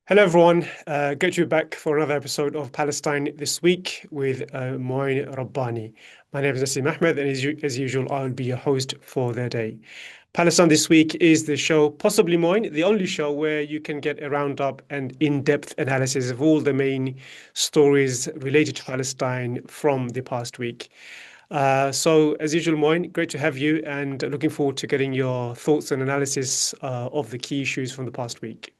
Hello, everyone. Great to be back for another episode of Palestine This Week with Mouin Rabbani. My name is Nassim Ahmed, and as usual, I'll be your host for the day. Palestine This Week is the show, possibly Mouin, the only show where you can get a roundup and in-depth analysis of all the main stories related to Palestine from the past week. As usual, Moin, great to have you, and looking forward to getting your thoughts and analysis of the key issues from the past week.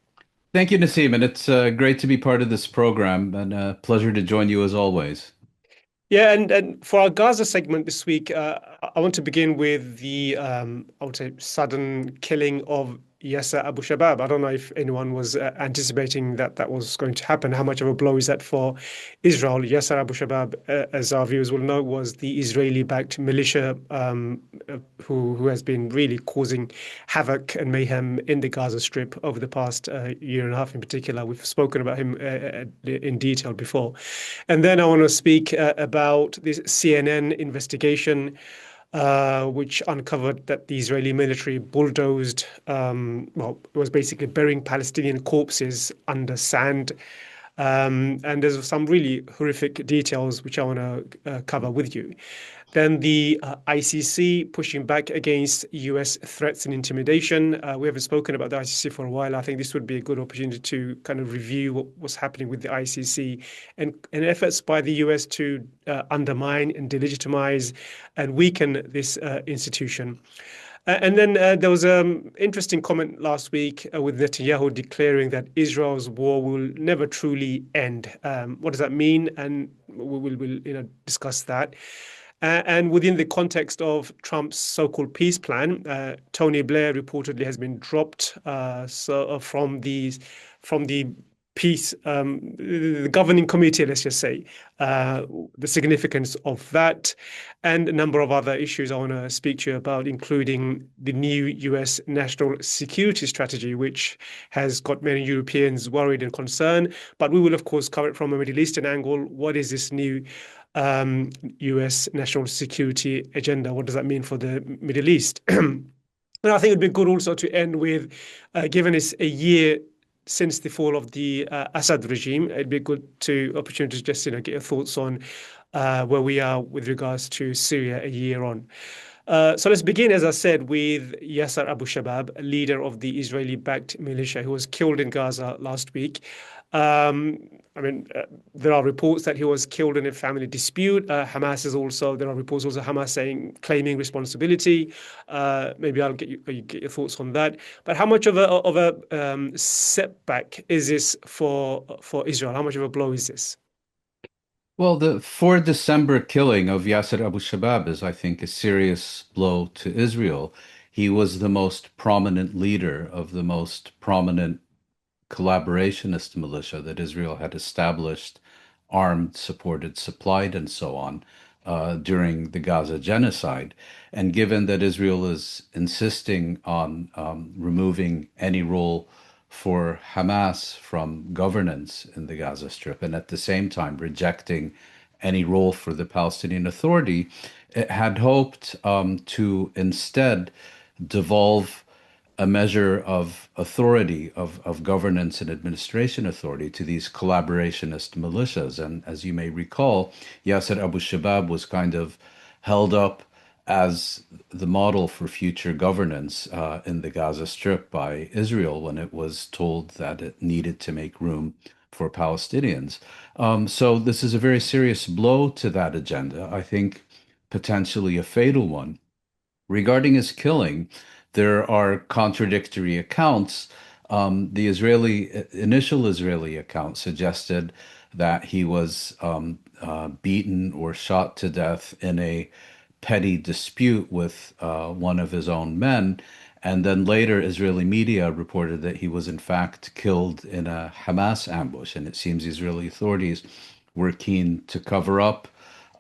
Thank you, Nassim, and it's great to be part of this program and a pleasure to join you as always. Yeah, and for our Gaza segment this week, I want to begin with the I would say sudden killing of Yasser Abu Shabab. I don't know if anyone was anticipating that that was going to happen. How much of a blow is that for Israel? Yasser Abu Shabab, as our viewers will know, was the Israeli-backed militia who has been really causing havoc and mayhem in the Gaza Strip over the past year and a half in particular. We've spoken about him in detail before. And then I want to speak about this CNN investigation, which uncovered that the Israeli military bulldozed, it was basically burying Palestinian corpses under sand. And there's some really horrific details which I want to cover with you. Then the ICC pushing back against US threats and intimidation. We haven't spoken about the ICC for a while. I think this would be a good opportunity to kind of review what's happening with the ICC and efforts by the US to undermine and delegitimize and weaken this institution. And then there was an interesting comment last week with Netanyahu declaring that Israel's war will never truly end. What does that mean? And we'll discuss that. And within the context of Trump's so-called peace plan, Tony Blair reportedly has been dropped from the peace, the governing committee, let's just say, the significance of that, and a number of other issues I want to speak to you about, including the new US national security strategy, which has got many Europeans worried and concerned. But we will, of course, cover it from a Middle Eastern angle. What is this new US national security agenda? What does that mean for the Middle East? And I think it'd be good also to end with, given it's a year since the fall of the Assad regime, it'd be a good opportunity to just get your thoughts on where we are with regards to Syria a year on. So let's begin, as I said, with Yasser Abu Shabab, a leader of the Israeli-backed militia who was killed in Gaza last week. There are reports that he was killed in a family dispute. There are reports also Hamas claiming responsibility. Maybe I'll get your thoughts on that. But how much of a setback is this for Israel? How much of a blow is this? Well, the 4 December killing of Yasser Abu Shabab is, I think, a serious blow to Israel. He was the most prominent leader of the most prominent collaborationist militia that Israel had established, armed, supported, supplied, and so on during the Gaza genocide. And given that Israel is insisting on removing any role for Hamas from governance in the Gaza Strip, and at the same time rejecting any role for the Palestinian Authority, it had hoped to instead devolve a measure of authority, of governance and administration authority to these collaborationist militias. And as you may recall, Yasser Abu Shabab was kind of held up as the model for future governance in the Gaza Strip by Israel when it was told that it needed to make room for Palestinians. So this is a very serious blow to that agenda, I think potentially a fatal one. Regarding his killing, there are contradictory accounts. The initial Israeli account suggested that he was beaten or shot to death in a petty dispute with one of his own men. And then later, Israeli media reported that he was in fact killed in a Hamas ambush. And it seems Israeli authorities were keen to cover up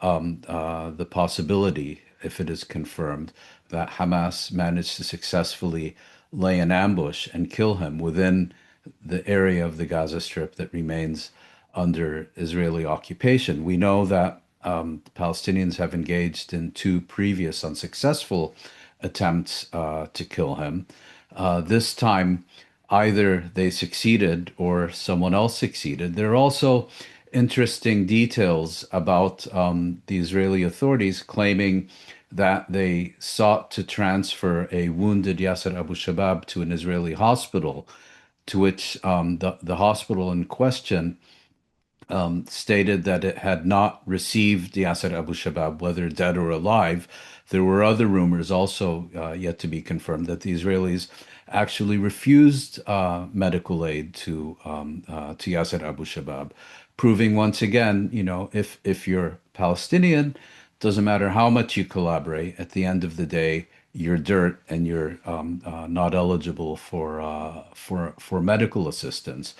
the possibility, if it is confirmed, that Hamas managed to successfully lay an ambush and kill him within the area of the Gaza Strip that remains under Israeli occupation. We know that the Palestinians have engaged in two previous unsuccessful attempts to kill him. This time, either they succeeded or someone else succeeded. There are also interesting details about the Israeli authorities claiming that they sought to transfer a wounded Yasser Abu Shabab to an Israeli hospital, to which the hospital in question stated that it had not received Yasser Abu Shabab, whether dead or alive. There were other rumors also yet to be confirmed that the Israelis actually refused medical aid to Yasser Abu Shabab, proving once again, if you're Palestinian, doesn't matter how much you collaborate. At the end of the day, you're dirt and you're not eligible for medical assistance.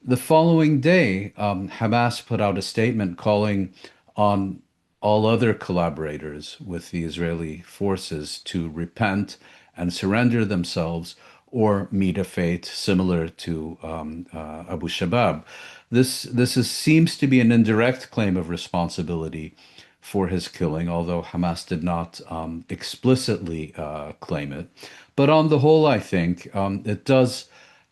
The following day, Hamas put out a statement calling on all other collaborators with the Israeli forces to repent and surrender themselves or meet a fate similar to Abu Shabab. Seems to be an indirect claim of responsibility for his killing, although Hamas did not explicitly claim it. But on the whole, I think it does,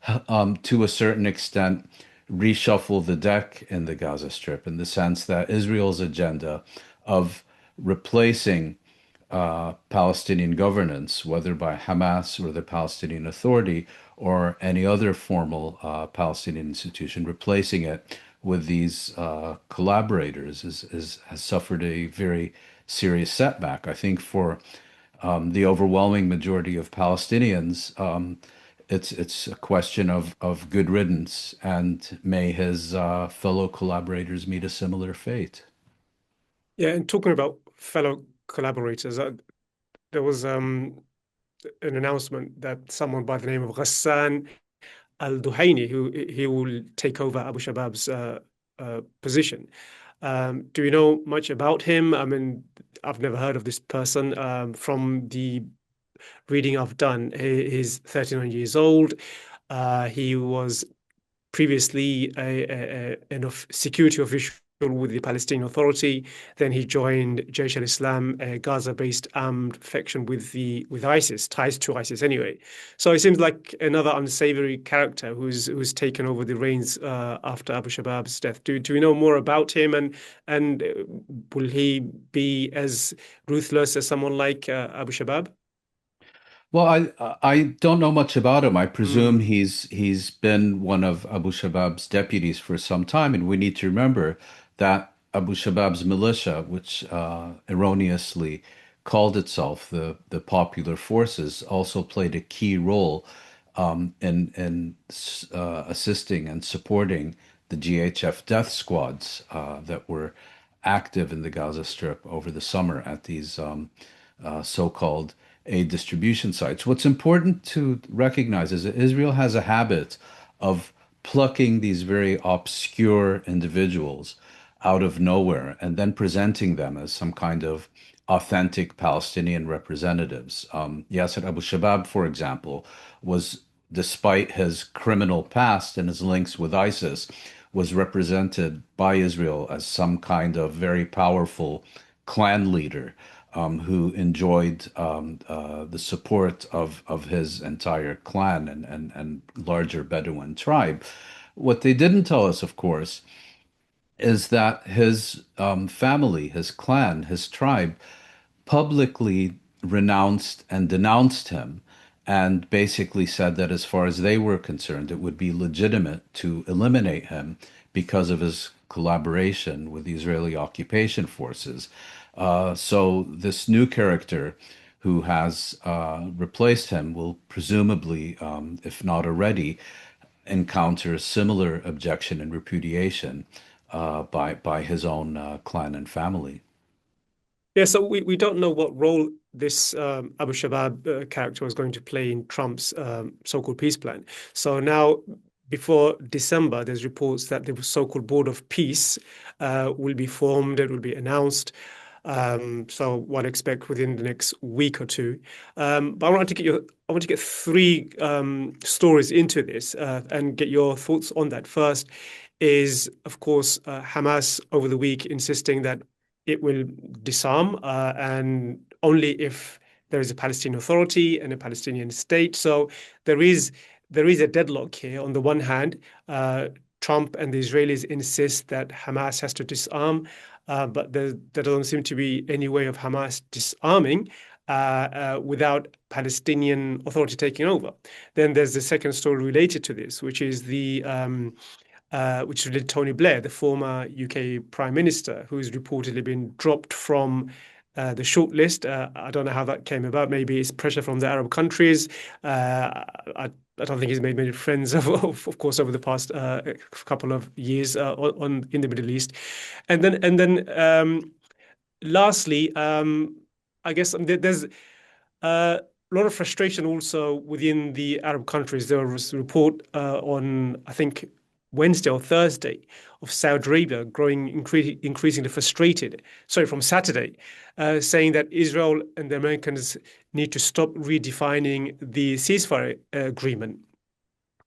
to a certain extent, reshuffle the deck in the Gaza Strip in the sense that Israel's agenda of replacing Palestinian governance, whether by Hamas or the Palestinian Authority or any other formal Palestinian institution, replacing it with these collaborators has suffered a very serious setback. I think for the overwhelming majority of Palestinians, it's a question of good riddance, and may his fellow collaborators meet a similar fate. Yeah, and talking about fellow collaborators, there was an announcement that someone by the name of Ghassan al-Duhaini, who he will take over Abu Shabab's position. Do you know much about him? I mean, I've never heard of this person. From the reading I've done, he's 39 years old. He was previously a security official with the Palestinian Authority. Then he joined Jaish al-Islam, a Gaza-based armed faction with ISIS, ties to ISIS anyway. So it seems like another unsavory character who's taken over the reins after Abu Shabab's death. Do we know more about him, and will he be as ruthless as someone like Abu Shabab? Well, I don't know much about him. I presume Mm. he's been one of Abu Shabab's deputies for some time, and we need to remember that Abu Shabab's militia, which erroneously called itself the Popular Forces, also played a key role in assisting and supporting the GHF death squads that were active in the Gaza Strip over the summer at these so-called aid distribution sites. What's important to recognize is that Israel has a habit of plucking these very obscure individuals out of nowhere and then presenting them as some kind of authentic Palestinian representatives. Yasser Abu Shabab, for example, was, despite his criminal past and his links with ISIS, was represented by Israel as some kind of very powerful clan leader who enjoyed the support of his entire clan and larger Bedouin tribe. What they didn't tell us, of course, is that his family, his clan, his tribe publicly renounced and denounced him and basically said that as far as they were concerned, it would be legitimate to eliminate him because of his collaboration with the Israeli occupation forces. So this new character who has replaced him will presumably, if not already, encounter similar objection and repudiation by his own clan and family. Yeah, so we don't know what role this Abu Shabab character was going to play in Trump's so-called peace plan. So now, before December, there's reports that the so-called Board of Peace will be formed. It will be announced. So what I expect within the next week or two. But I want to get three stories into this and get your thoughts on that. First is, of course, Hamas over the week insisting that it will disarm and only if there is a Palestinian Authority and a Palestinian state. So there is there is a deadlock here. On the one hand, Trump and the Israelis insist that Hamas has to disarm, but there doesn't seem to be any way of Hamas disarming without Palestinian Authority taking over. Then there's the second story related to this, which is which related to Tony Blair, the former UK Prime Minister, who's reportedly been dropped from the shortlist. I don't know how that came about. Maybe it's pressure from the Arab countries. I don't think he's made many friends, of course, over the past couple of years in the Middle East. And then lastly, I guess there's a lot of frustration also within the Arab countries. There was a report on, I think, Wednesday or Thursday of Saudi Arabia growing increasingly frustrated. Sorry, from Saturday, saying that Israel and the Americans need to stop redefining the ceasefire agreement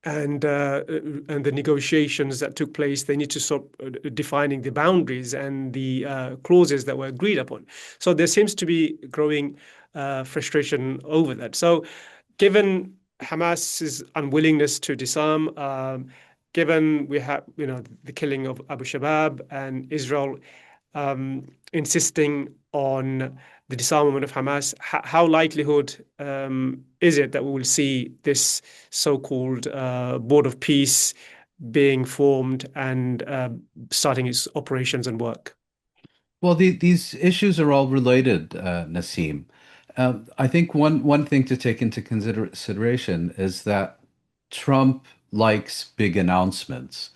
and the negotiations that took place. They need to stop defining the boundaries and the clauses that were agreed upon. So there seems to be growing frustration over that. So, given Hamas's unwillingness to disarm, given we have, the killing of Abu Shabab and Israel insisting on the disarmament of Hamas, how likelihood is it that we will see this so-called Board of Peace being formed and starting its operations and work? Well, these issues are all related, Nassim. I think one thing to take into consideration is that Trump likes big announcements.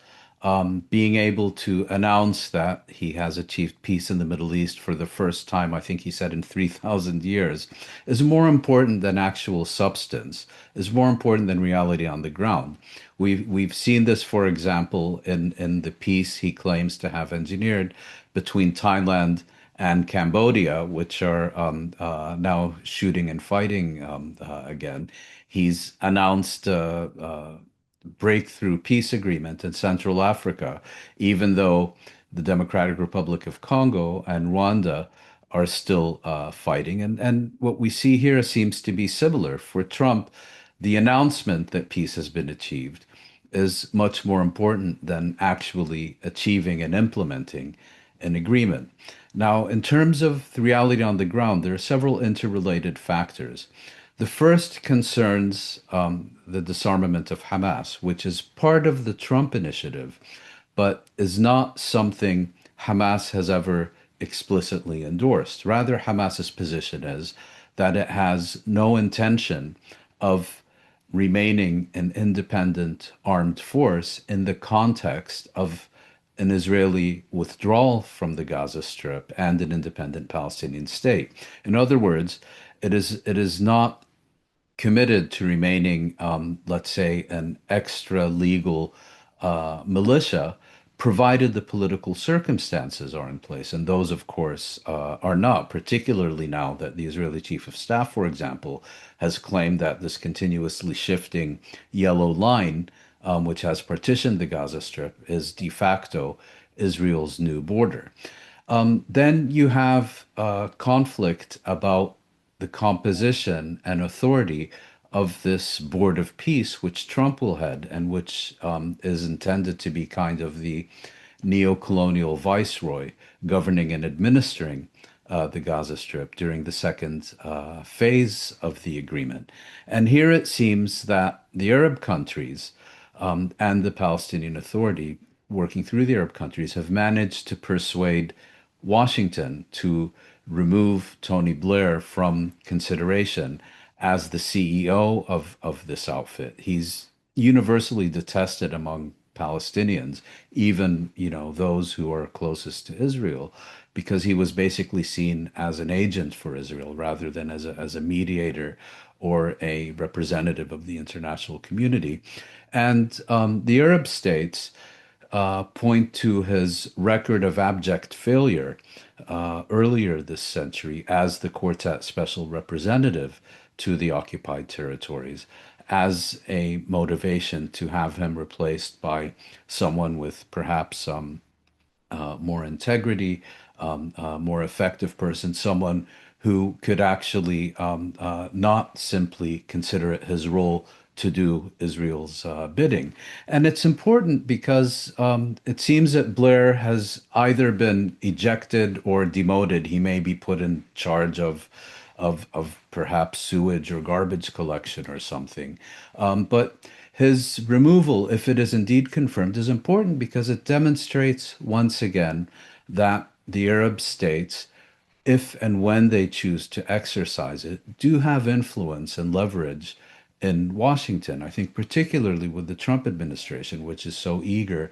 Being able to announce that he has achieved peace in the Middle East for the first time, I think he said in 3,000 years, is more important than actual substance, is more important than reality on the ground. We've seen this, for example, in the peace he claims to have engineered between Thailand and Cambodia, which are now shooting and fighting again. He's announced breakthrough peace agreement in Central Africa, even though the Democratic Republic of Congo and Rwanda are still fighting. And what we see here seems to be similar. For Trump, the announcement that peace has been achieved is much more important than actually achieving and implementing an agreement. Now, in terms of the reality on the ground, there are several interrelated factors. The first concerns the disarmament of Hamas, which is part of the Trump initiative, but is not something Hamas has ever explicitly endorsed. Rather, Hamas's position is that it has no intention of remaining an independent armed force in the context of an Israeli withdrawal from the Gaza Strip and an independent Palestinian state. In other words, it is not committed to remaining, let's say, an extra legal militia, provided the political circumstances are in place. And those, of course, are not, particularly now that the Israeli chief of staff, for example, has claimed that this continuously shifting yellow line, which has partitioned the Gaza Strip, is de facto Israel's new border. Then you have conflict about the composition and authority of this board of peace, which Trump will head, and which is intended to be kind of the neo-colonial viceroy governing and administering the Gaza Strip during the second phase of the agreement. And here it seems that the Arab countries and the Palestinian Authority, working through the Arab countries, have managed to persuade Washington to remove Tony Blair from consideration as the CEO of this outfit. He's universally detested among Palestinians, even, those who are closest to Israel, because he was basically seen as an agent for Israel rather than as a mediator or a representative of the international community. And the Arab states point to his record of abject failure earlier this century as the Quartet special representative to the occupied territories as a motivation to have him replaced by someone with perhaps more integrity, more effective person, someone who could actually not simply consider it his role to do Israel's bidding. And it's important because it seems that Blair has either been ejected or demoted. He may be put in charge of perhaps sewage or garbage collection or something. But his removal, if it is indeed confirmed, is important because it demonstrates once again that the Arab states, if and when they choose to exercise it, do have influence and leverage in Washington. I think particularly with the Trump administration, which is so eager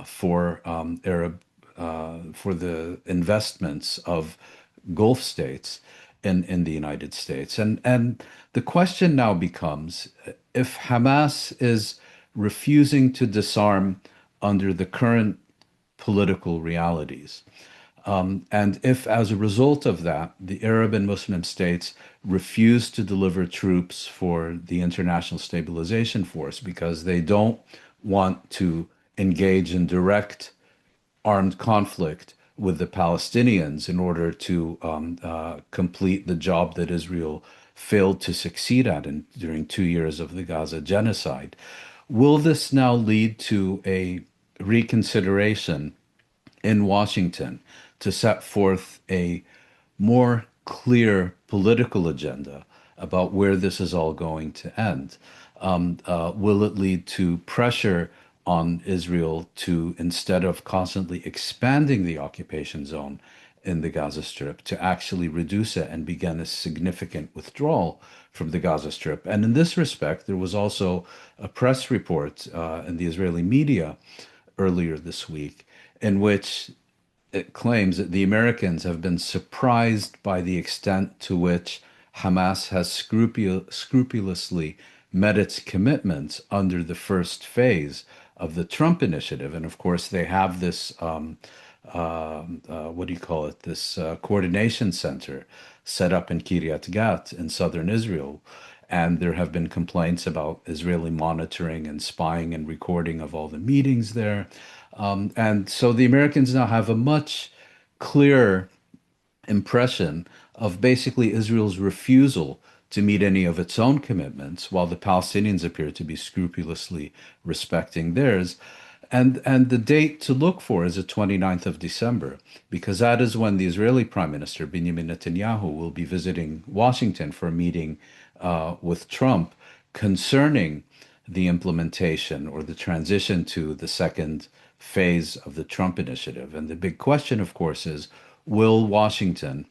for for the investments of Gulf states in the United States. And the question now becomes if Hamas is refusing to disarm under the current political realities. And if, as a result of that, the Arab and Muslim states refuse to deliver troops for the International Stabilization Force because they don't want to engage in direct armed conflict with the Palestinians in order to complete the job that Israel failed to succeed at during 2 years of the Gaza genocide. Will this now lead to a reconsideration in Washington to set forth a more clear political agenda about where this is all going to end? Will it lead to pressure on Israel to, instead of constantly expanding the occupation zone in the Gaza Strip, to actually reduce it and begin a significant withdrawal from the Gaza Strip? And in this respect, there was also a press report in the Israeli media earlier this week in which it claims that the Americans have been surprised by the extent to which Hamas has scrupulously met its commitments under the first phase of the Trump initiative. And of course, they have this, what do you call it, this coordination center set up in Kiryat Gat in southern Israel. And there have been complaints about Israeli monitoring and spying and recording of all the meetings there. And so the Americans now have a much clearer impression of basically Israel's refusal to meet any of its own commitments, while the Palestinians appear to be scrupulously respecting theirs. And the date to look for is the 29th of December, because that is when the Israeli Prime Minister, Benjamin Netanyahu, will be visiting Washington for a meeting with Trump concerning the implementation or the transition to the second phase of the Trump initiative. And the big question, of course, is will Washington,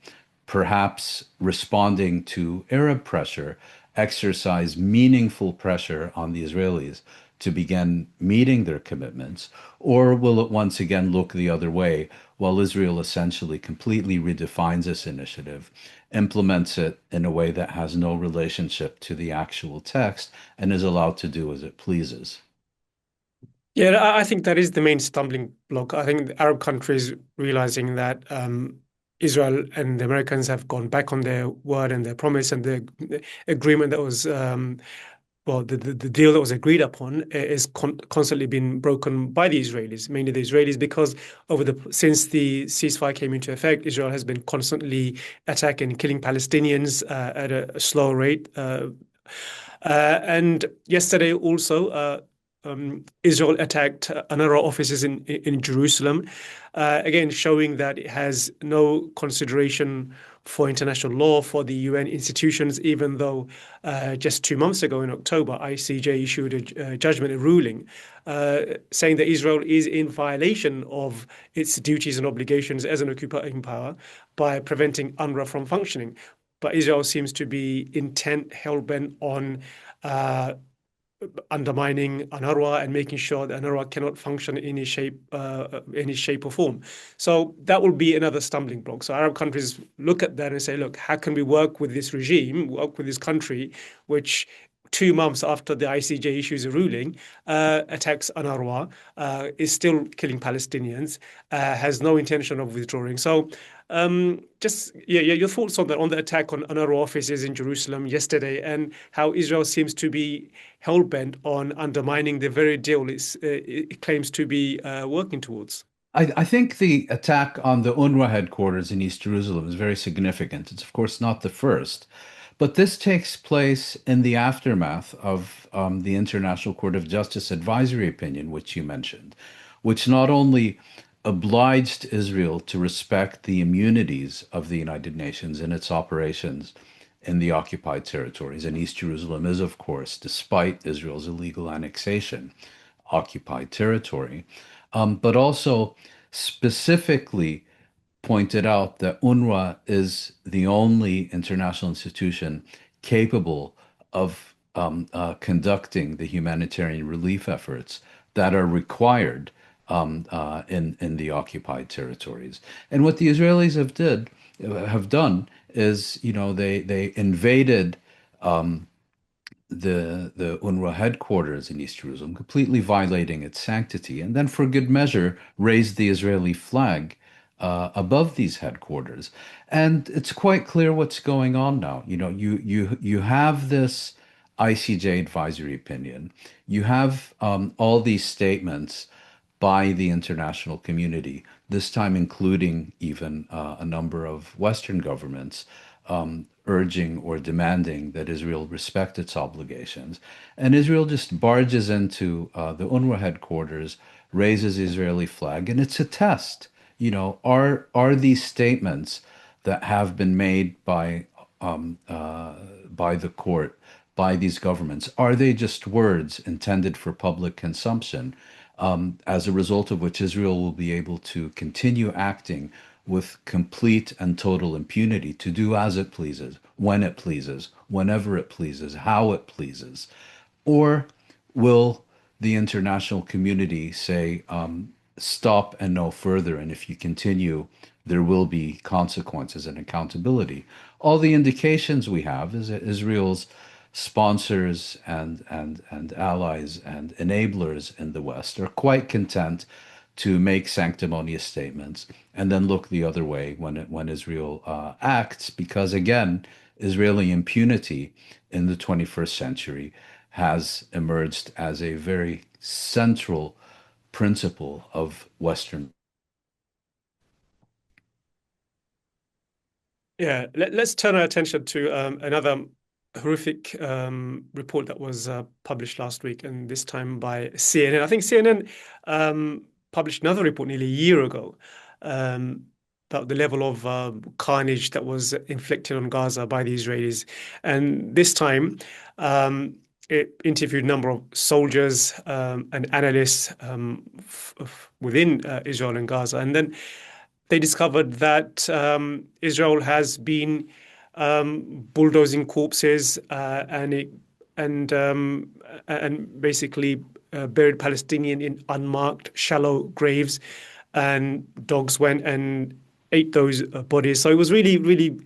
perhaps responding to Arab pressure, exercise meaningful pressure on the Israelis to begin meeting their commitments, or will it once again look the other way while Israel essentially completely redefines this initiative, implements it in a way that has no relationship to the actual text, and is allowed to do as it pleases? Yeah, I think that is the main stumbling block. I think the Arab countries realizing that Israel and the Americans have gone back on their word and their promise and the agreement that was, the deal that was agreed upon is constantly being broken by the Israelis, mainly the Israelis, because since the ceasefire came into effect, Israel has been constantly attacking and killing Palestinians at a slow rate. And yesterday also, Israel attacked another offices in Jerusalem, again showing that it has no consideration for international law, for the UN institutions, even though just 2 months ago in October, ICJ issued a judgment, a ruling, saying that Israel is in violation of its duties and obligations as an occupying power by preventing UNRWA from functioning. But Israel seems to be intent, hell-bent on undermining UNRWA and making sure that UNRWA cannot function in any shape or form. So that will be another stumbling block. So Arab countries look at that and say, look, how can we work with this regime, work with this country, which 2 months after the ICJ issues a ruling, attacks UNRWA, is still killing Palestinians, has no intention of withdrawing. So your thoughts on that, on the attack on UNRWA offices in Jerusalem yesterday, and how Israel seems to be hell-bent on undermining the very deal it claims to be working towards. I think the attack on the UNRWA headquarters in East Jerusalem is very significant. It's, of course, not the first, But this takes place in the aftermath of the International Court of Justice advisory opinion, which you mentioned, which not only obliged Israel to respect the immunities of the United Nations in its operations in the occupied territories. And East Jerusalem is, of course, despite Israel's illegal annexation, occupied territory, but also specifically pointed out that UNRWA is the only international institution capable of conducting the humanitarian relief efforts that are required in the occupied territories. And what the Israelis have done is, they invaded the UNRWA headquarters in East Jerusalem, completely violating its sanctity, and then for good measure raised the Israeli flag above these headquarters. And it's quite clear what's going on now. You have this ICJ advisory opinion. You have all these statements by the international community, this time including even a number of Western governments urging or demanding that Israel respect its obligations. And Israel just barges into the UNRWA headquarters, raises the Israeli flag, and it's a test. Are these statements that have been made by the court, by these governments, are they just words intended for public consumption, as a result of which Israel will be able to continue acting with complete and total impunity to do as it pleases, when it pleases, whenever it pleases, how it pleases? Or will the international community say, stop and no further, and if you continue, there will be consequences and accountability? All the indications we have is that Israel's sponsors and allies and enablers in the West are quite content to make sanctimonious statements and then look the other way when Israel acts, because again, Israeli impunity in the 21st century has emerged as a very central principle of Western. Yeah, let's turn our attention to another horrific report that was published last week, and this time by CNN. I think CNN published another report nearly a year ago about the level of carnage that was inflicted on Gaza by the Israelis. And this time, it interviewed a number of soldiers and analysts within Israel and Gaza. And then they discovered that Israel has been bulldozing corpses and basically buried Palestinian in unmarked, shallow graves, and dogs went and ate those bodies. So it was really, really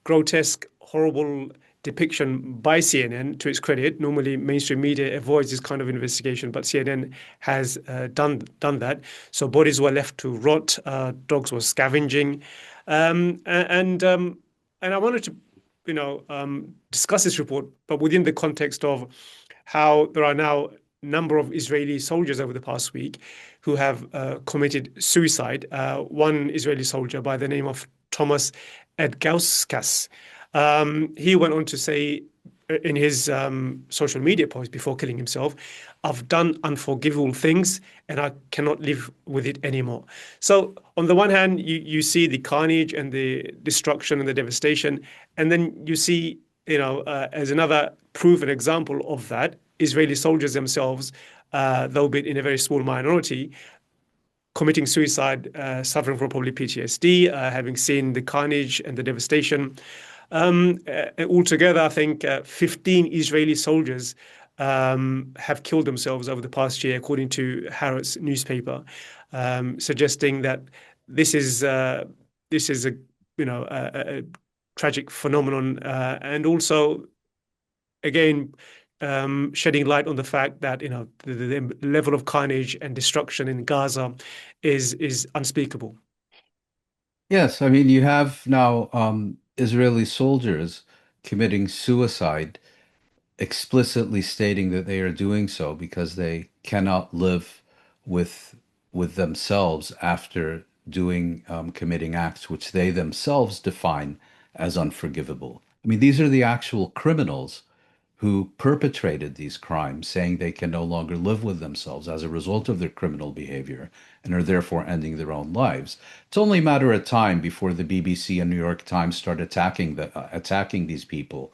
grotesque, horrible depiction by CNN, to its credit. Normally, mainstream media avoids this kind of investigation, but CNN has done that. So bodies were left to rot, dogs were scavenging, and I wanted to, discuss this report, but within the context of how there are now a number of Israeli soldiers over the past week who have committed suicide. One Israeli soldier by the name of Thomas Edgauskas, he went on to say in his social media post before killing himself, "I've done unforgivable things and I cannot live with it anymore." So on the one hand, you see the carnage and the destruction and the devastation, and then you see, as another proof and example of that, Israeli soldiers themselves, though be in a very small minority, committing suicide, suffering from probably PTSD, having seen the carnage and the devastation. Altogether, I think 15 Israeli soldiers have killed themselves over the past year, according to Haaretz newspaper, suggesting that this is a tragic phenomenon, and also again shedding light on the fact that the level of carnage and destruction in Gaza is unspeakable. Yes, I mean, you have now Israeli soldiers committing suicide, explicitly stating that they are doing so because they cannot live with themselves after committing acts which they themselves define as unforgivable I mean, these are the actual criminals who perpetrated these crimes, saying they can no longer live with themselves as a result of their criminal behavior and are therefore ending their own lives. It's only a matter of time before the BBC and New York Times start attacking these people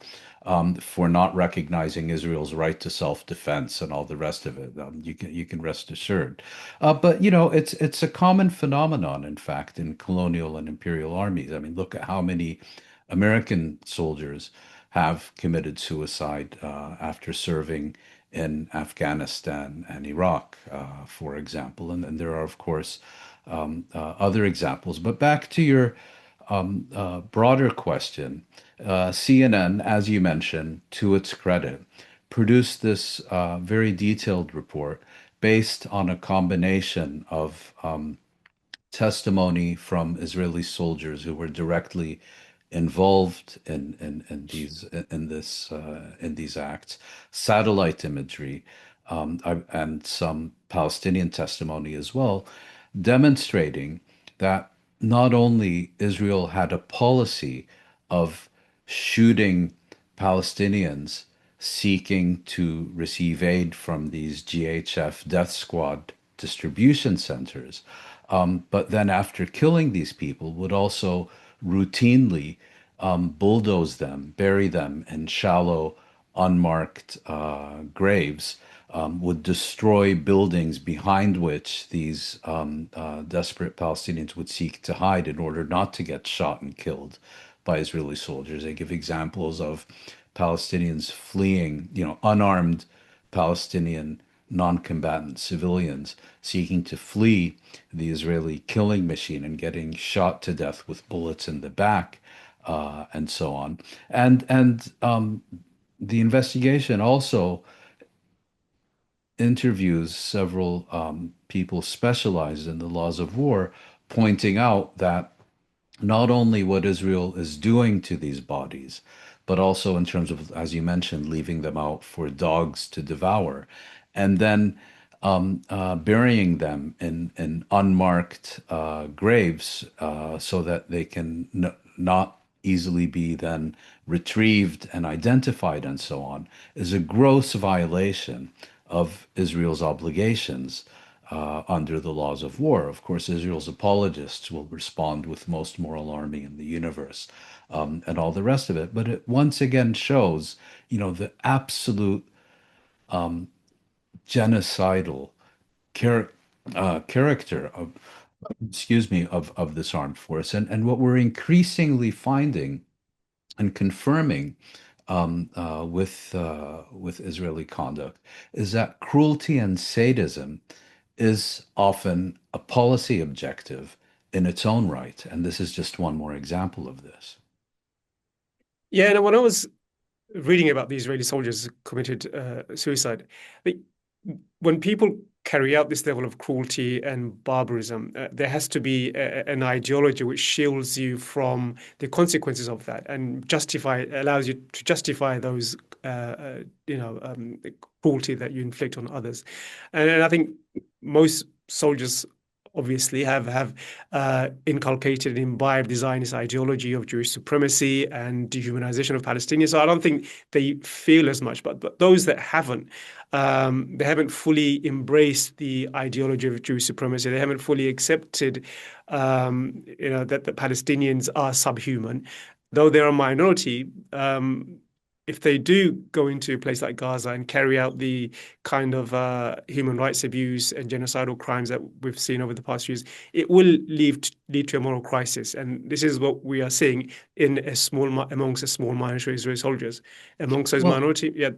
for not recognizing Israel's right to self-defense and all the rest of it. You can rest assured. But it's a common phenomenon, in fact, in colonial and imperial armies. I mean, look at how many American soldiers have committed suicide after serving in Afghanistan and Iraq, for example. And there are, of course, other examples. But back to your broader question, CNN, as you mentioned, to its credit, produced this very detailed report based on a combination of testimony from Israeli soldiers who were directly involved in these acts, satellite imagery, and some Palestinian testimony as well, demonstrating that not only Israel had a policy of shooting Palestinians seeking to receive aid from these GHF death squad distribution centers, but then after killing these people would also routinely bulldoze them, bury them in shallow, unmarked graves, would destroy buildings behind which these desperate Palestinians would seek to hide in order not to get shot and killed by Israeli soldiers. They give examples of Palestinians fleeing, unarmed Palestinian non-combatant civilians seeking to flee the Israeli killing machine and getting shot to death with bullets in the back, and so on. And the investigation also interviews several people specialized in the laws of war, pointing out that not only what Israel is doing to these bodies, but also in terms of, as you mentioned, leaving them out for dogs to devour, and then burying them in unmarked graves so that they can not easily be then retrieved and identified and so on, is a gross violation of Israel's obligations under the laws of war. Of course, Israel's apologists will respond with most moral army in the universe, and all the rest of it. But it once again shows, the absolute genocidal char- character of, excuse me, of this armed force. And what we're increasingly finding and confirming with Israeli conduct is that cruelty and sadism is often a policy objective in its own right. And this is just one more example of this. Yeah, and when I was reading about the Israeli soldiers who committed suicide, they, when people carry out this level of cruelty and barbarism, there has to be an ideology which shields you from the consequences of that and allows you to justify those, cruelty that you inflict on others. And I think most soldiers obviously have inculcated and imbibed the Zionist ideology of Jewish supremacy and dehumanization of Palestinians. So I don't think they feel as much, but those that haven't, they haven't fully embraced the ideology of Jewish supremacy. They haven't fully accepted, that the Palestinians are subhuman, though they're a minority. If they do go into a place like Gaza and carry out the kind of human rights abuse and genocidal crimes that we've seen over the past years, it will lead to a moral crisis. And this is what we are seeing amongst a small minority of Israeli soldiers. Amongst those Well, minority, yeah,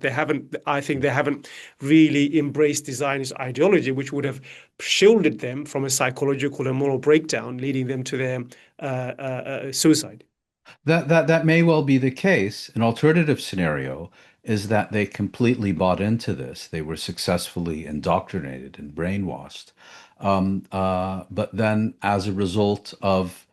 I think they haven't really embraced the Zionist ideology, which would have shielded them from a psychological and moral breakdown, leading them to their suicide. that may well be the case. An alternative scenario is that they completely bought into this. They were successfully indoctrinated and brainwashed. But then, as a result of,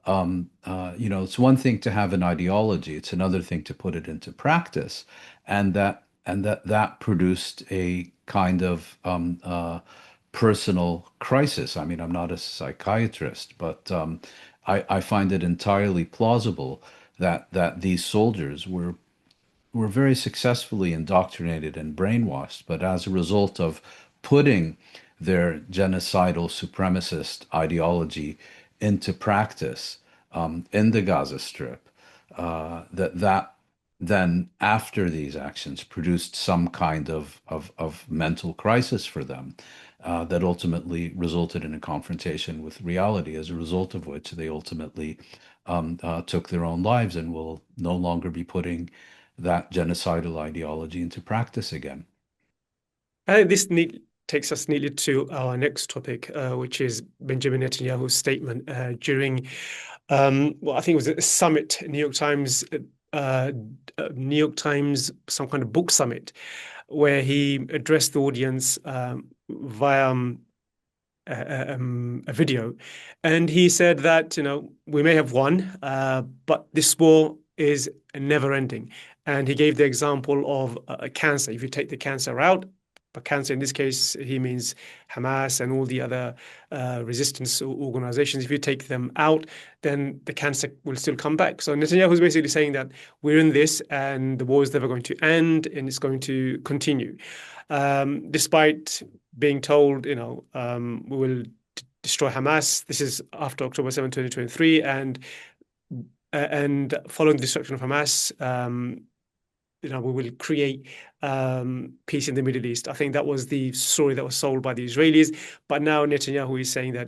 it's one thing to have an ideology; it's another thing to put it into practice, and that produced a kind of personal crisis. I mean, I'm not a psychiatrist, but I find it entirely plausible that these soldiers were very successfully indoctrinated and brainwashed, but as a result of putting their genocidal supremacist ideology into practice in the Gaza Strip, that then after these actions produced some kind of mental crisis for them that ultimately resulted in a confrontation with reality, as a result of which they ultimately took their own lives and will no longer be putting that genocidal ideology into practice again. I think this takes us neatly to our next topic, which is Benjamin Netanyahu's statement during, well, I think it was a summit, New York Times, some kind of book summit, where he addressed the audience via a video, and he said that we may have won, but this war is never ending. And he gave the example of cancer. If you take the cancer out, but cancer in this case, he means Hamas and all the other resistance organizations. If you take them out, then the cancer will still come back. So Netanyahu is basically saying that we're in this and the war is never going to end and it's going to continue. Despite being told, we will destroy Hamas. This is after October 7, 2023, and following the destruction of Hamas, we will create peace in the Middle East. I think that was the story that was sold by the Israelis. But now Netanyahu is saying that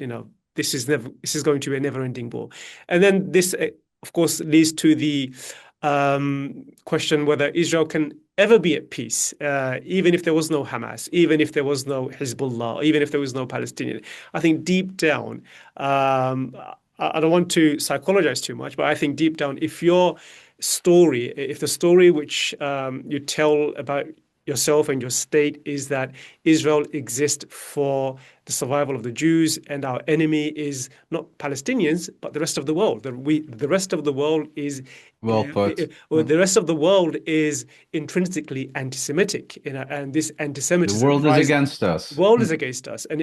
this is going to be a never-ending war, and then this, of course, leads to the question whether Israel can ever be at peace, even if there was no Hamas, even if there was no Hezbollah, even if there was no Palestinian. I think deep down, I don't want to psychologize too much, but I think deep down, if the story which you tell about yourself and your state is that Israel exists for the survival of the Jews and our enemy is not Palestinians but the rest of the world. The rest of the world is Well put. the rest of the world is intrinsically anti-Semitic, and this The anti-Semitism world is rise. against us. World is against us, and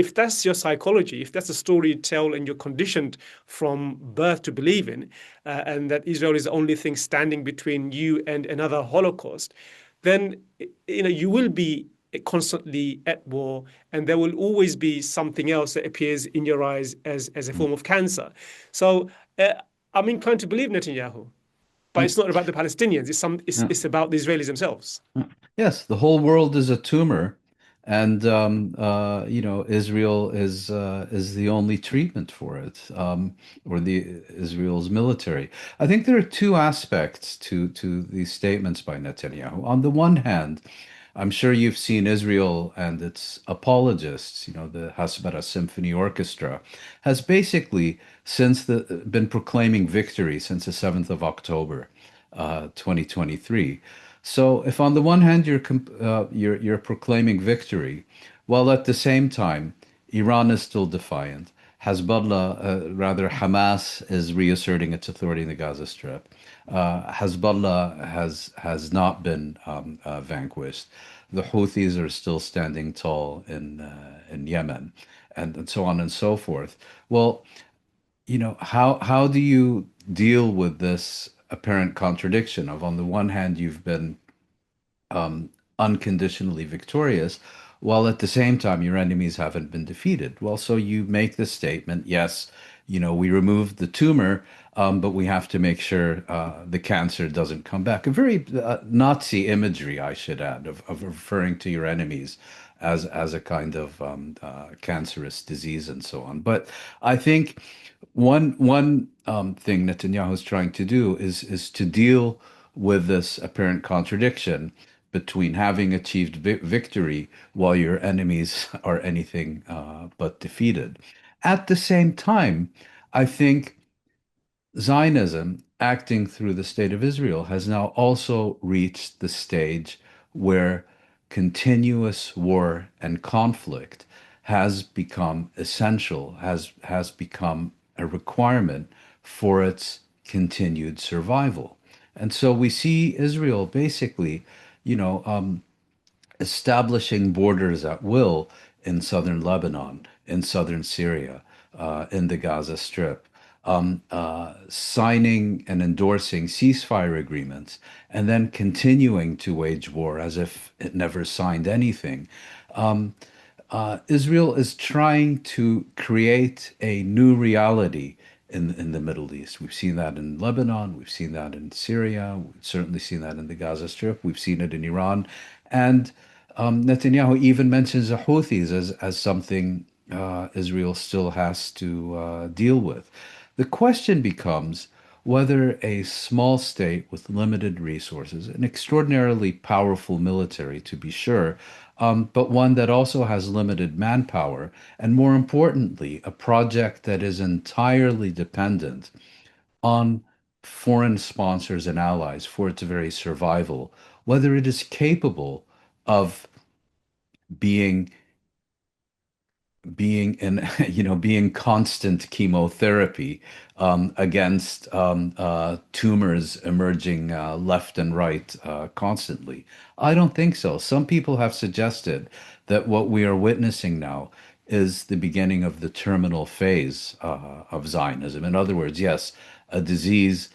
if that's your psychology, if that's a story you tell and you're conditioned from birth to believe in, and that Israel is the only thing standing between you and another Holocaust, then you will be constantly at war, and there will always be something else that appears in your eyes as a form of cancer. So I'm inclined to believe Netanyahu, but it's not about the Palestinians. It's about the Israelis themselves. Yes, the whole world is a tumor, and Israel is the only treatment for it, or the Israel's military. I think there are two aspects to these statements by Netanyahu. On the one hand, I'm sure you've seen Israel and its apologists, the Hasbara Symphony Orchestra, has basically been proclaiming victory since the 7th of October, 2023. So if on the one hand you're proclaiming victory, while at the same time Iran is still defiant, rather Hamas is reasserting its authority in the Gaza Strip. Hezbollah has not been vanquished. The Houthis are still standing tall in Yemen, and so on and so forth. Well, how do you deal with this apparent contradiction of, on the one hand, you've been unconditionally victorious, while at the same time your enemies haven't been defeated? Well, so you make the statement, yes, we removed the tumor, but we have to make sure the cancer doesn't come back. A very Nazi imagery, I should add, of referring to your enemies as a kind of cancerous disease and so on. But I think one thing Netanyahu is trying to do is to deal with this apparent contradiction between having achieved victory while your enemies are anything but defeated. At the same time, I think Zionism, acting through the State of Israel, has now also reached the stage where continuous war and conflict has become essential, has become a requirement for its continued survival. And so we see Israel basically, establishing borders at will in southern Lebanon, in southern Syria, in the Gaza Strip. signing and endorsing ceasefire agreements, and then continuing to wage war as if it never signed anything. Um, Israel is trying to create a new reality in the Middle East. We've seen that in Lebanon, we've seen that in Syria, we've certainly seen that in the Gaza Strip, we've seen it in Iran, and Netanyahu even mentions the Houthis as something Israel still has to deal with. The question becomes whether a small state with limited resources, an extraordinarily powerful military to be sure, but one that also has limited manpower, and more importantly, a project that is entirely dependent on foreign sponsors and allies for its very survival, whether it is capable of being being in being constant chemotherapy against tumors emerging left and right constantly. I don't think so. Some people have suggested that what we are witnessing now is the beginning of the terminal phase of Zionism. In other words, yes, a disease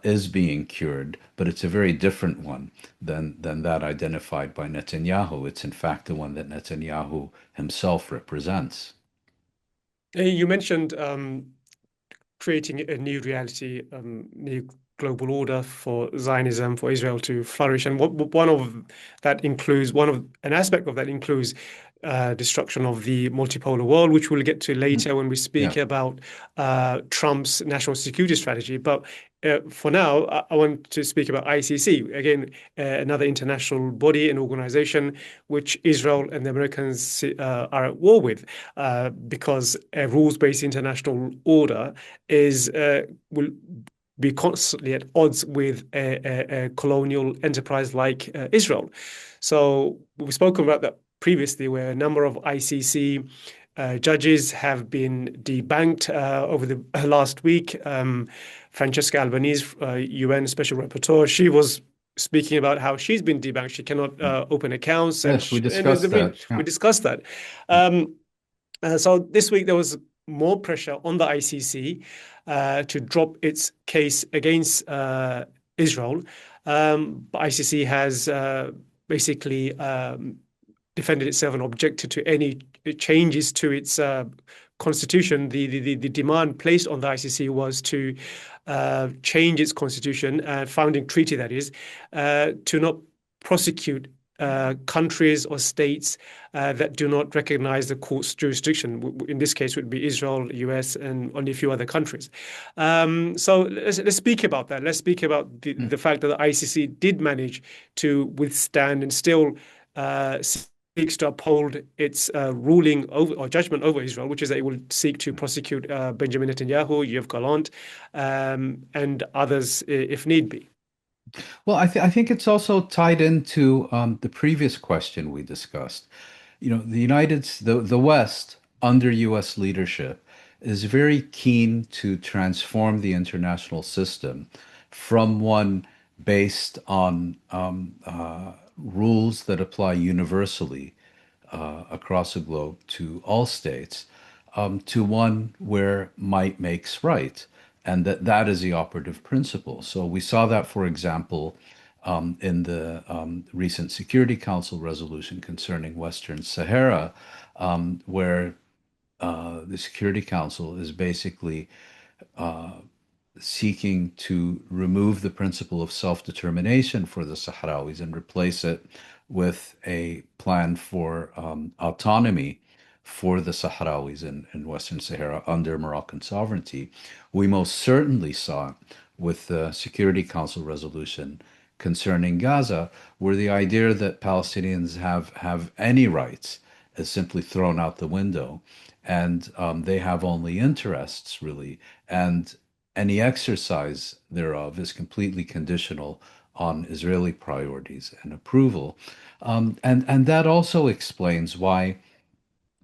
is being cured, but it's a very different one than that identified by Netanyahu. It's in fact the one that Netanyahu himself represents. You mentioned creating a new reality, new global order for Zionism, for Israel to flourish. And one of that includes an aspect of that includes destruction of the multipolar world, which we'll get to Mm. later when we Yeah. speak about Trump's national security strategy. But for now, I want to speak about ICC, again, another international body and organization which Israel and the Americans are at war with, because a rules-based international order is will be constantly at odds with a colonial enterprise like Israel. So we've spoken about that previously, where a number of ICC judges have been debanked over the last week. Francesca Albanese, UN Special Rapporteur, she was speaking about how she's been debanked. She cannot open accounts, Yes, we and there's discussed that. we Yeah. discussed that. Um, so this week there was more pressure on the ICC to drop its case against Israel. But ICC has basically defended itself and objected to any changes to its constitution. The demand placed on the ICC was to change its constitution, founding treaty that is, to not prosecute countries or states that do not recognize the court's jurisdiction. In this case, would be Israel, US, and only a few other countries. So let's speak about that. Let's speak about Mm. the fact that the ICC did manage to withstand and still seeks to uphold its ruling over or judgment over Israel, which is that it will seek to prosecute Benjamin Netanyahu, Yoav Gallant, and others if need be. Well, I think it's also tied into the previous question we discussed. The West under U.S. leadership is very keen to transform the international system from one based on rules that apply universally across the globe to all states, to one where might makes right, and that is the operative principle. So we saw that, for example, in the recent Security Council resolution concerning Western Sahara, where the Security Council is basically seeking to remove the principle of self-determination for the Sahrawis and replace it with a plan for autonomy for the Sahrawis in Western Sahara under Moroccan sovereignty. We most certainly saw it with the Security Council resolution concerning Gaza, where the idea that Palestinians have any rights is simply thrown out the window, and they have only interests really, and any exercise thereof is completely conditional on Israeli priorities and approval. And that also explains why,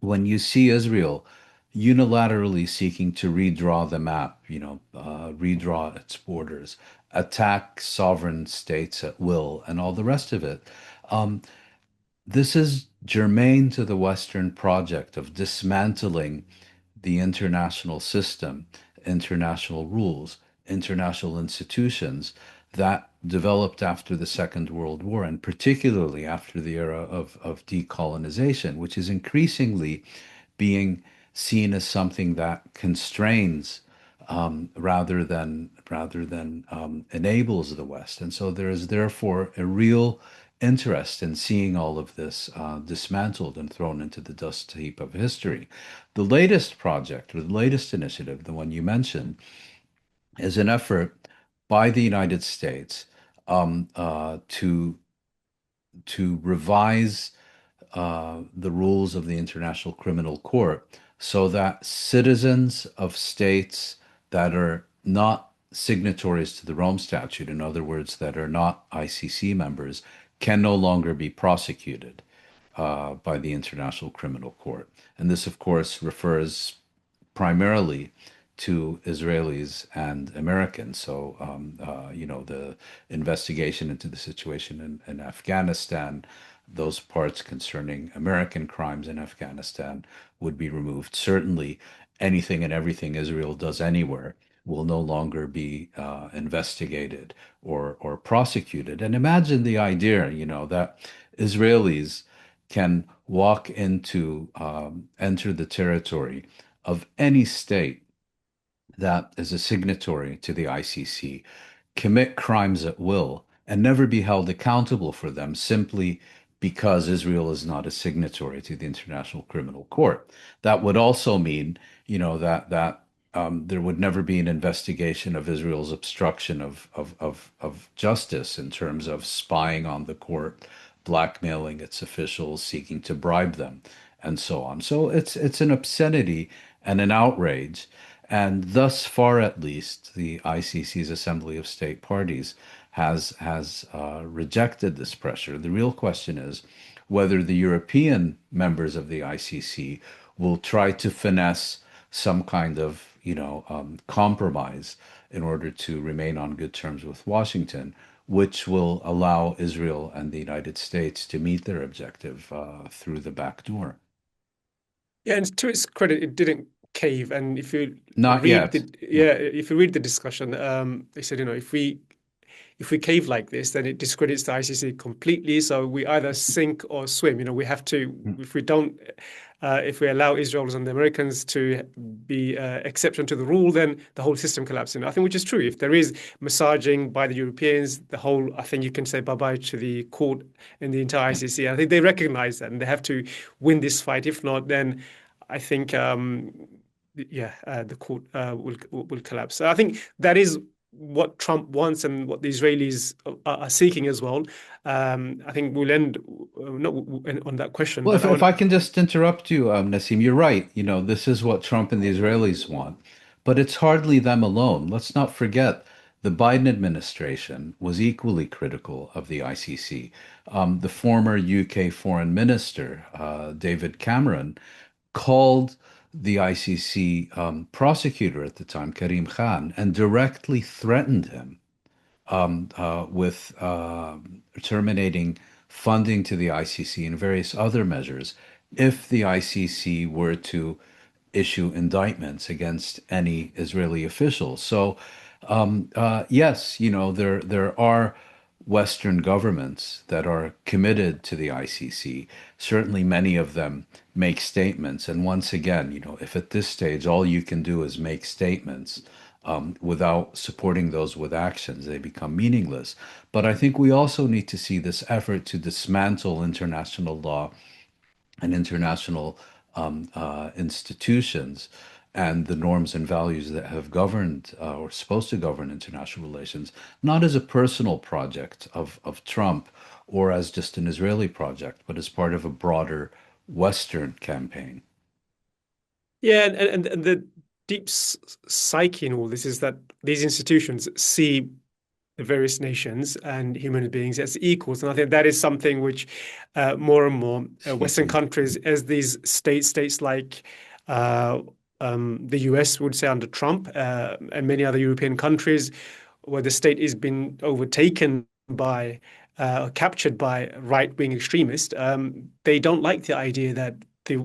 when you see Israel unilaterally seeking to redraw the map, redraw its borders, attack sovereign states at will, and all the rest of it, um, this is germane to the Western project of dismantling the international system international rules, international institutions that developed after the Second World War, and particularly after the era of decolonization, which is increasingly being seen as something that constrains rather than enables the West. And so there is therefore a real interest in seeing all of this dismantled and thrown into the dust heap of history. The latest project, or the latest initiative, the one you mentioned, is an effort by the United States to revise the rules of the International Criminal Court so that citizens of states that are not signatories to the Rome Statute, in other words, that are not ICC members, can no longer be prosecuted by the International Criminal Court. And this, of course, refers primarily to Israelis and Americans. So, the investigation into the situation in Afghanistan, those parts concerning American crimes in Afghanistan would be removed. Certainly, anything and everything Israel does anywhere will no longer be investigated or prosecuted. And imagine the idea, that Israelis can walk into, enter the territory of any state that is a signatory to the ICC, commit crimes at will, and never be held accountable for them simply because Israel is not a signatory to the International Criminal Court. That would also mean, that there would never be an investigation of Israel's obstruction of justice in terms of spying on the court, blackmailing its officials, seeking to bribe them, and so on. So it's an obscenity and an outrage. And thus far, at least, the ICC's Assembly of State Parties has rejected this pressure. The real question is whether the European members of the ICC will try to finesse some kind of, compromise in order to remain on good terms with Washington, which will allow Israel and the United States to meet their objective through the back door. Yeah, and to its credit, it didn't cave. And if you Not read yet. the No. yeah, if you read the discussion, they said, if we cave like this, then it discredits the ICC completely. So we either sink or swim. We have to, if we don't, if we allow Israelis and the Americans to be exception to the rule, then the whole system collapses. I think which is true. If there is massaging by the Europeans, I think you can say bye-bye to the court and the entire ICC. I think they recognize that and they have to win this fight. If not, then I think, the court will collapse. So I think that is what Trump wants and what the Israelis are seeking as well. I think we'll end not on that question, Well, but if on. I can just interrupt you, Nassim, you're right. This is what Trump and the Israelis want, but it's hardly them alone. Let's not forget the Biden administration was equally critical of the ICC. The former UK foreign minister, David Cameron, called the ICC prosecutor at the time, Karim Khan, and directly threatened him with terminating funding to the ICC and various other measures if the ICC were to issue indictments against any Israeli officials. So, yes, there are Western governments that are committed to the ICC. Certainly, many of them make statements. And once again, if at this stage all you can do is make statements without supporting those with actions, they become meaningless. But I think we also need to see this effort to dismantle international law and international institutions and the norms and values that have governed or supposed to govern international relations, not as a personal project of Trump or as just an Israeli project, but as part of a broader Western campaign. Yeah, and the deep psyche in all this is that these institutions see the various nations and human beings as equals. And I think that is something which more and more Western countries, as these states like the US would say under Trump, and many other European countries, where the state is being overtaken by captured by right-wing extremists, they don't like the idea that the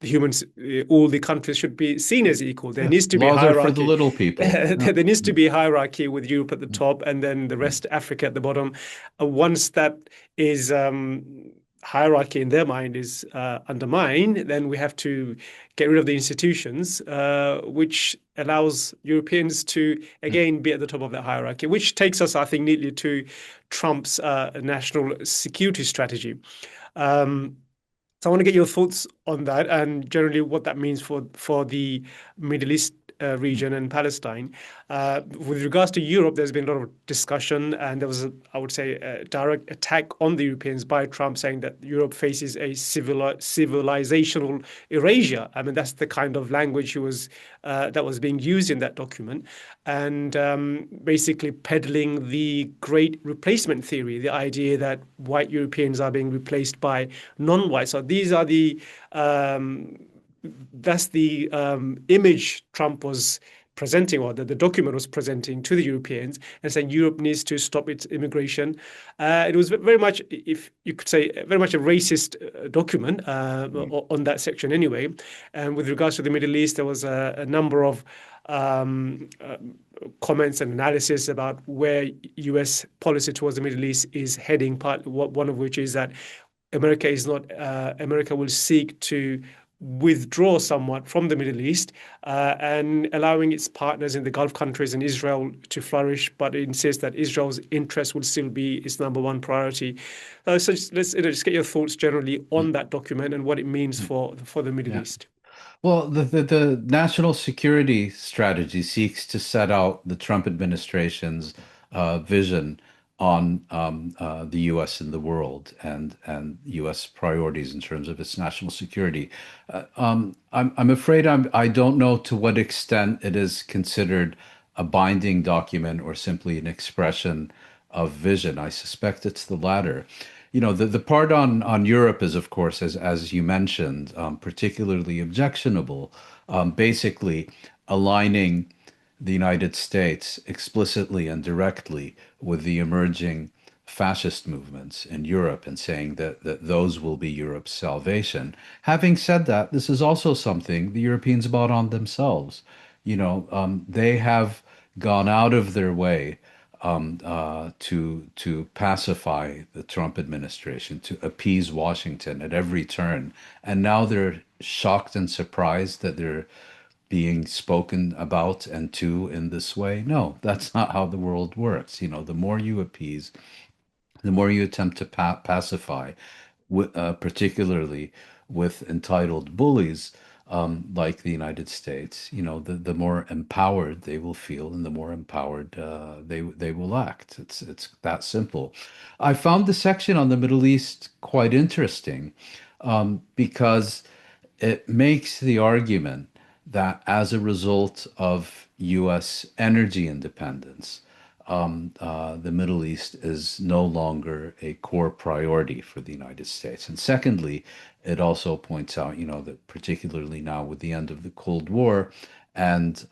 humans, all the countries should be seen as equal. There Yeah, needs to be laws are for the hierarchy. little people. Yeah. There needs to Mm, be hierarchy with Europe at the mm, top and then the mm, rest Africa at the bottom. Once that is hierarchy in their mind is undermined, then we have to get rid of the institutions, which allows Europeans to mm, again be at the top of that hierarchy, which takes us, I think, neatly to Trump's national security strategy. Um, so I want to get your thoughts on that and generally what that means for the Middle East mm, region and Palestine. With regards to Europe, there's been a lot of discussion, and there was, I would say, a direct attack on the Europeans by Trump, saying that Europe faces a civilizational erasure. I mean, that's the kind of language that was being used in that document, and basically peddling the great replacement theory, the idea that white Europeans are being replaced by non-white. So these are um, that's the image Trump was presenting, or that the document was presenting to the Europeans, and saying Europe needs to stop its immigration. It was very much, if you could say, very much a racist document mm. on that section anyway. And with regards to the Middle East, there was a number of um, uh, comments and analysis about where U.S. policy towards the Middle East is heading. One of which is that America is not. America will seek to withdraw somewhat from the Middle East and allowing its partners in the Gulf countries and Israel to flourish, but it insists that Israel's interest will still be its number one priority. So let's just get your thoughts generally on that document and what it means Mm. for the Middle Yeah. East. Well, the national security strategy seeks to set out the Trump administration's vision on the U.S. and the world and U.S. priorities in terms of its national security. I'm afraid I don't know to what extent it is considered a binding document or simply an expression of vision. I suspect it's the latter. You know, the part on Europe is, of course, as you mentioned, particularly objectionable, basically aligning the United States explicitly and directly with the emerging fascist movements in Europe and saying that those will be Europe's salvation. Having said that, this is also something the Europeans bought on themselves. You know, they have gone out of their way to pacify the Trump administration, to appease Washington at every turn, and now they're shocked and surprised that they're being spoken about and to in this way. No, that's not how the world works. You know, the more you appease, the more you attempt to pacify, particularly with entitled bullies like the United States, you know, the more empowered they will feel, and the more empowered they will act. It's that simple. I found the section on the Middle East quite interesting because it makes the argument that as a result of U.S. energy independence, the Middle East is no longer a core priority for the United States. And secondly, it also points out, you know, that particularly now with the end of the Cold War and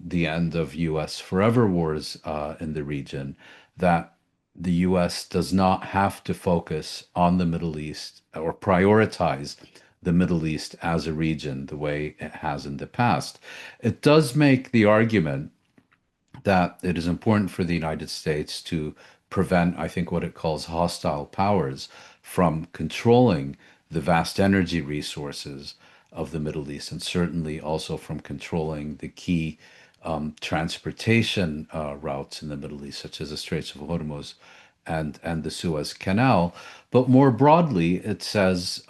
the end of U.S. forever wars in the region, that the U.S. does not have to focus on the Middle East or prioritize the Middle East as a region the way it has in the past. It does make the argument that it is important for the United States to prevent, I think, what it calls hostile powers from controlling the vast energy resources of the Middle East, and certainly also from controlling the key transportation routes in the Middle East, such as the Straits of Hormuz and the Suez Canal. But more broadly, it says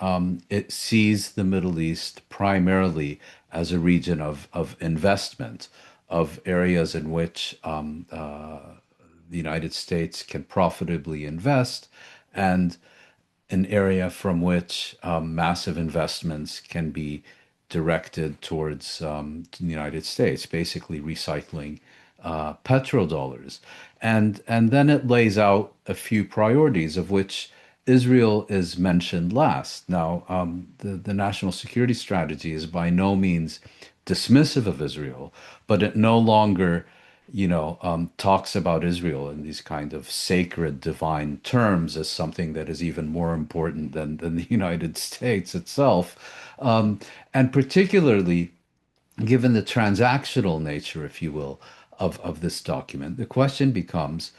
it sees the Middle East primarily as a region of investment, of areas in which the United States can profitably invest, and an area from which massive investments can be directed towards the United States, basically recycling petrodollars. And then it lays out a few priorities, of which Israel is mentioned last. Now, the national security strategy is by no means dismissive of Israel, but it no longer talks about Israel in these kind of sacred, divine terms as something that is even more important than the United States itself. Um, and particularly given the transactional nature, if you will, of this document, the question becomes,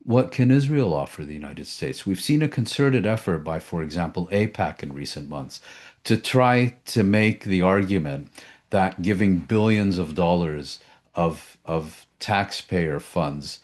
what can Israel offer the United States? We've seen a concerted effort by, for example, AIPAC in recent months to try to make the argument that giving billions of dollars of taxpayer funds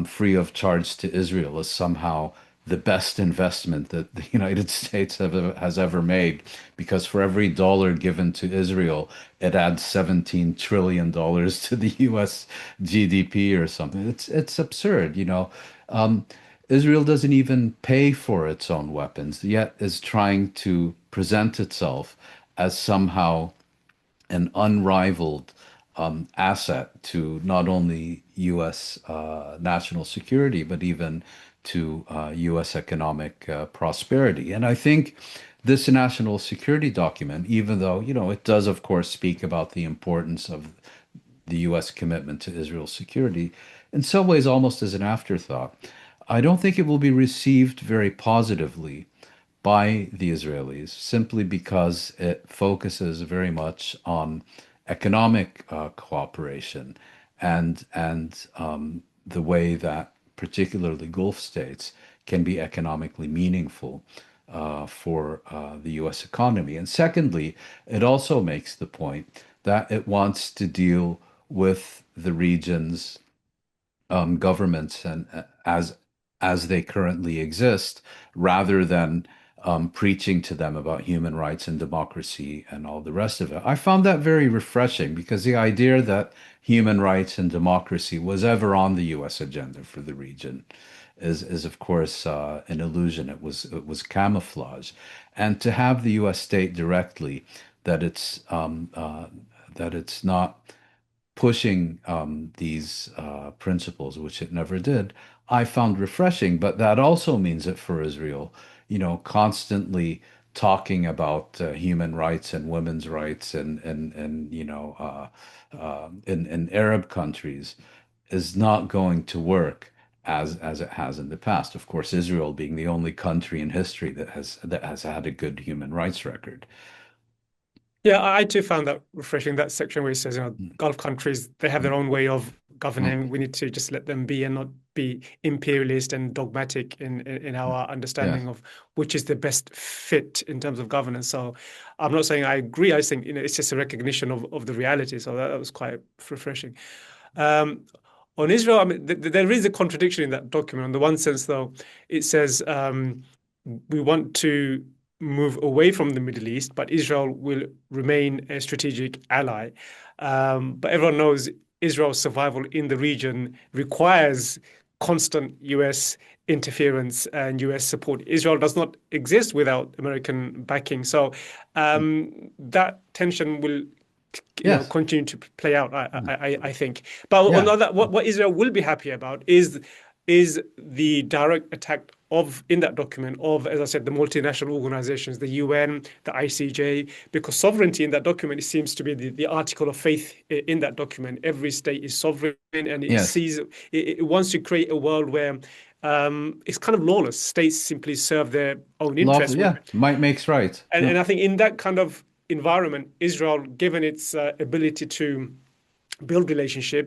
free of charge to Israel is somehow the best investment that the United States has ever made, because for every dollar given to Israel, it adds $17 trillion to the US GDP or something. It's absurd, you know. Um, Israel doesn't even pay for its own weapons, yet is trying to present itself as somehow an unrivaled asset to not only U.S. National security, but even to U.S. economic prosperity. And I think this national security document, even though, it does, of course, speak about the importance of the U.S. commitment to Israel's security, in some ways almost as an afterthought, I don't think it will be received very positively by the Israelis simply because it focuses very much on economic cooperation and the way that particularly Gulf states can be economically meaningful for the U.S. economy. And secondly, it also makes the point that it wants to deal with the region's governments and as they currently exist, rather than preaching to them about human rights and democracy and all the rest of it. I found that very refreshing because the idea that human rights and democracy was ever on the U.S. agenda for the region is of course an illusion. It was camouflage, and to have the U.S. state directly that it's not pushing these principles, which it never did, I found refreshing. But that also means that for Israel, constantly talking about human rights and women's rights and in Arab countries is not going to work as it has in the past. Of course, Israel being the only country in history that has had a good human rights record. Yeah, I too found that refreshing, that section where he says, Gulf countries, they have their own way of governing. We need to just let them be and not be imperialist and dogmatic in our Yes. understanding of which is the best fit in terms of governance. So I'm not saying I agree. I think, it's just a recognition of the reality. So that was quite refreshing. Um, on Israel, I mean, there is a contradiction in that document. On the one sense, though, it says we want to move away from the Middle East, but Israel will remain a strategic ally. But everyone knows Israel's survival in the region requires constant US interference and US support. Israel does not exist without American backing. So that tension will Yes. continue to play out. I think. But on the Yeah. other, what Israel will be happy about is the direct attack of in that document of, as I said, the multinational organizations, the UN, the ICJ, because sovereignty in that document, it seems to be the article of faith in that document. Every state is sovereign, and it Yes. sees it wants to create a world where it's kind of lawless. States simply serve their own Love. interests. Yeah. Might makes right. Yeah. And I think in that kind of environment, Israel, given its ability to build relationship,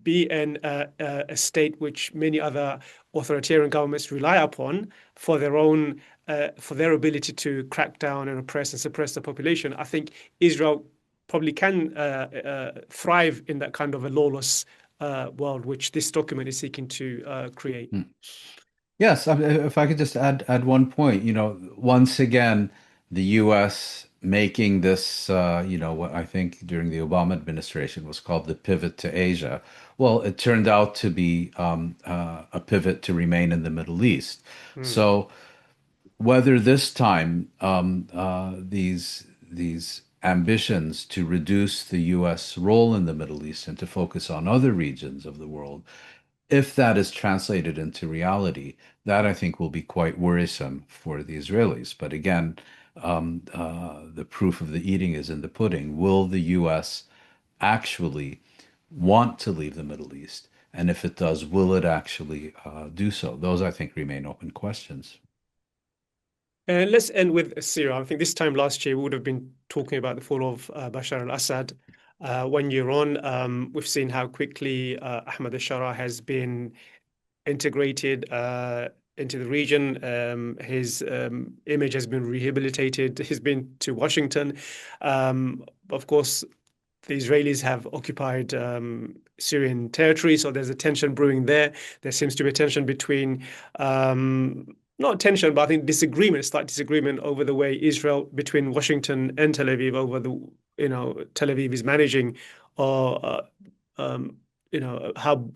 be a state which many other authoritarian governments rely upon for their own for their ability to crack down and oppress and suppress the population. I think Israel probably can thrive in that kind of a lawless world, which this document is seeking to create. Mm. Yes, if I could just add one point, once again, the U.S. making this, what I think during the Obama administration was called the pivot to Asia. Well, it turned out to be a pivot to remain in the Middle East. Mm. So whether this time these ambitions to reduce the U.S. role in the Middle East and to focus on other regions of the world, if that is translated into reality, that I think will be quite worrisome for the Israelis. But again, the proof of the eating is in the pudding. Will the U.S. actually want to leave the Middle East? And if it does, will it actually do so? Those, I think, remain open questions. And let's end with Syria. I think this time last year we would have been talking about the fall of Bashar al Assad. 1 year on, we've seen how quickly Ahmad al Shara has been integrated into the region. His image has been rehabilitated. He's been to Washington. Of course, the Israelis have occupied Syrian territory, so there's a tension brewing there. There seems to be a tension between, not tension, but I think disagreement, slight disagreement over the way Israel, between Washington and Tel Aviv, over Tel Aviv is managing, or um, how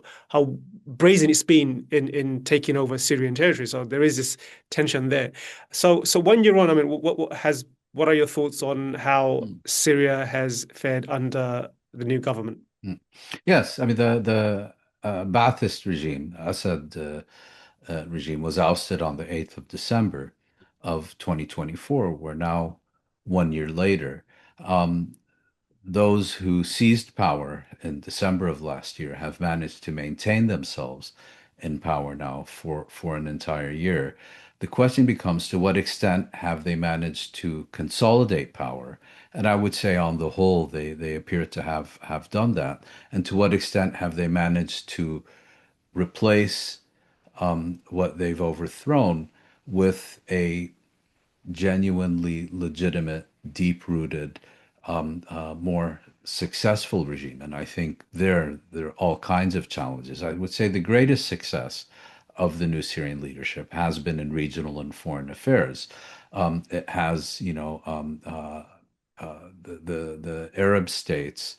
brazen it's been in taking over Syrian territory. So there is this tension there. So 1 year on, I mean, what are your thoughts on how Mm. Syria has fared under the new government? Mm. Yes, I mean the Ba'athist regime, Assad regime, was ousted on the 8th of December of 2024. We're now 1 year later. Um, those who seized power in December of last year have managed to maintain themselves in power now for an entire year. The question becomes, to what extent have they managed to consolidate power? And I would say on the whole, they appear to have done that. And to what extent have they managed to replace what they've overthrown with a genuinely legitimate, deep-rooted, more successful regime. And I think there are all kinds of challenges. I would say the greatest success of the new Syrian leadership has been in regional and foreign affairs. It has, the Arab states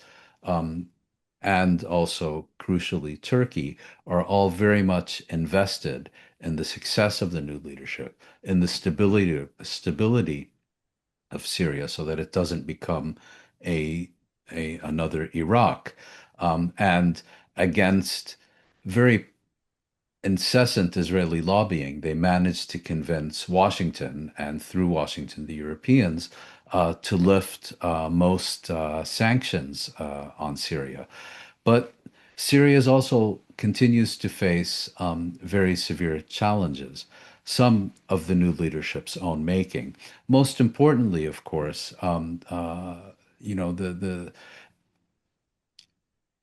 and also crucially Turkey are all very much invested in the success of the new leadership, in the stability of Syria, so that it doesn't become a, another Iraq, and against very incessant Israeli lobbying, they managed to convince Washington, and through Washington, the Europeans, to lift most sanctions on Syria. But Syria also continues to face very severe challenges, some of the new leadership's own making. Most importantly, of course, the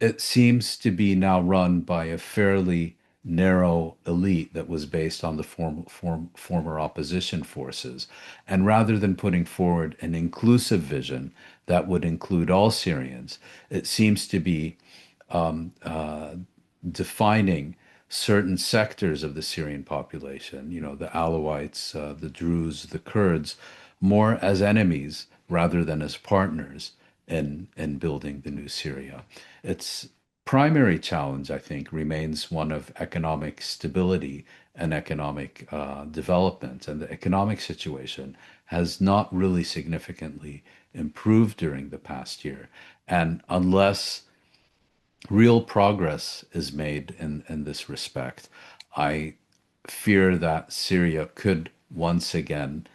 it seems to be now run by a fairly narrow elite that was based on the former opposition forces. And rather than putting forward an inclusive vision that would include all Syrians, it seems to be defining certain sectors of the Syrian population, the Alawites, the Druze, the Kurds, more as enemies rather than as partners in building the new Syria. Its primary challenge, I think, remains one of economic stability and economic development. And the economic situation has not really significantly improved during the past year. And unless real progress is made in this respect, I fear that Syria could once again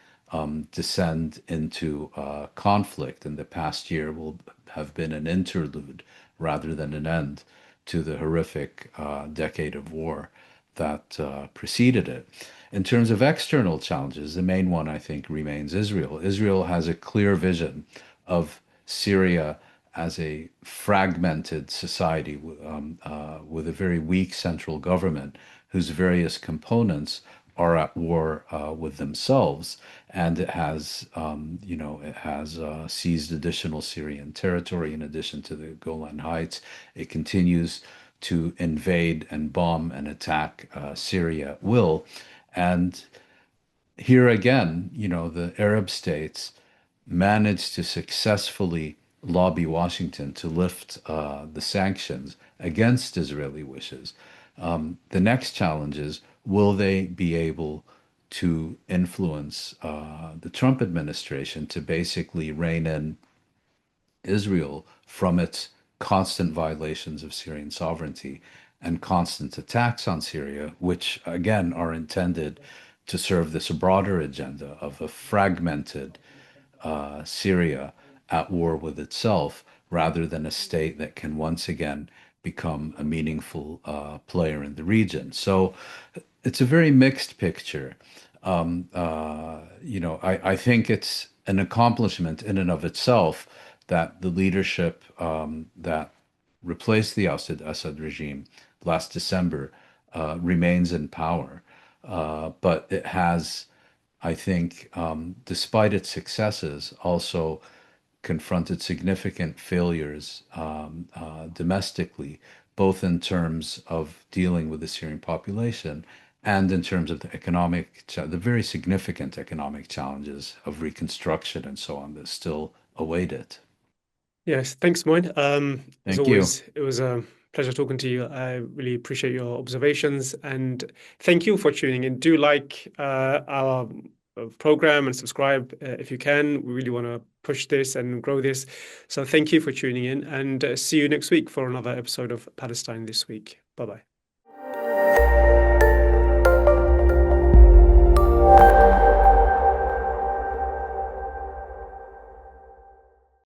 descend into conflict, and the past year will have been an interlude rather than an end to the horrific decade of war that preceded it. In terms of external challenges, the main one, I think, remains Israel. Israel has a clear vision of Syria as a fragmented society with a very weak central government whose various components are at war with themselves, and it has seized additional Syrian territory in addition to the Golan Heights. It continues to invade and bomb and attack Syria at will, and here again, the Arab states managed to successfully lobby Washington to lift the sanctions against Israeli wishes. The next challenge is, will they be able to influence the Trump administration to basically rein in Israel from its constant violations of Syrian sovereignty and constant attacks on Syria, which again are intended to serve this broader agenda of a fragmented Syria at war with itself, rather than a state that can once again become a meaningful player in the region. So it's a very mixed picture. I think it's an accomplishment in and of itself that the leadership that replaced the Assad regime last December remains in power. But it has, I think, despite its successes, also confronted significant failures domestically, both in terms of dealing with the Syrian population and in terms of the very significant economic challenges of reconstruction and so on that still await it. Yes, thanks, Moin. As Thank you. always, it was a pleasure talking to you. I really appreciate your observations and thank you for tuning in. Do like our program and subscribe if you can. We really want to push this and grow this. So thank you for tuning in and see you next week for another episode of Palestine This Week. Bye bye.